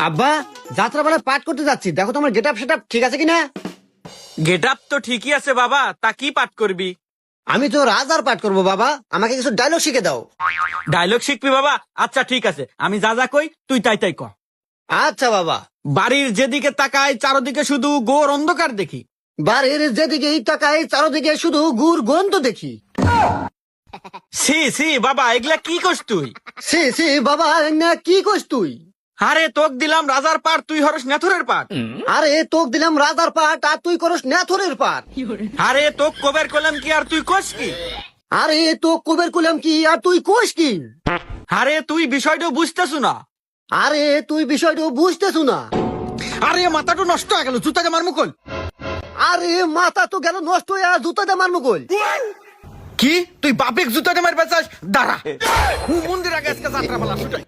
আব্বা, যাত্রা বেলা পাঠ করতে যাচ্ছি, দেখো তোমার গেট আপ সেট আপ ঠিক আছে কিনা। গেট আপ তো ঠিকই আছে বাবা, তা কি পাঠ করবি? আমি তো রাজার পাঠ করবো বাবা, আমাকে কিছু ডায়লগ শিখে দাও। ডায়লগ শিখবি বাবা? আচ্ছা ঠিক আছে, আমি যা যা কই তুই তাই তাই ক। আচ্ছা বাবা। বাড়ির যেদিকে তাকাই চারদিকে শুধু ঘোর অন্ধকার দেখি। বাড়ির যেদিকে তাকাই চারদিকে শুধু গুড় গন্ধ দেখি। সি সি বাবা, এগুলা কি করছ তুই? সে সে বাবা, না কি কইস তুই? আরে তোক দিলাম রাজার পাঠ, তুই হরস নেথরের পাঠ। আরে তোক দিলাম রাজার পাঠ আর তুই করস নেথরের পাঠ। আরে তোক কবের কলাম কি আর তুই কস কি? আরে তো কবের কুলাম কি আর তুই কোস কি? আরে তুই বিষয়টা বুঝতেছ না। আরে তুই বিষয়টা বুঝতেছু না। আরে মাথাটা নষ্ট হয়ে গেল, জুতা জামার মুকুল। আরে মাথা তো গেল নষ্ট হয়ে, আর জুতা দে মারমু কই? কি তুই বাপেক জুতা জামার বেচাস? দাঁড়া, মন্দির আগে আজকে যাত্রা পালা ছুটাই।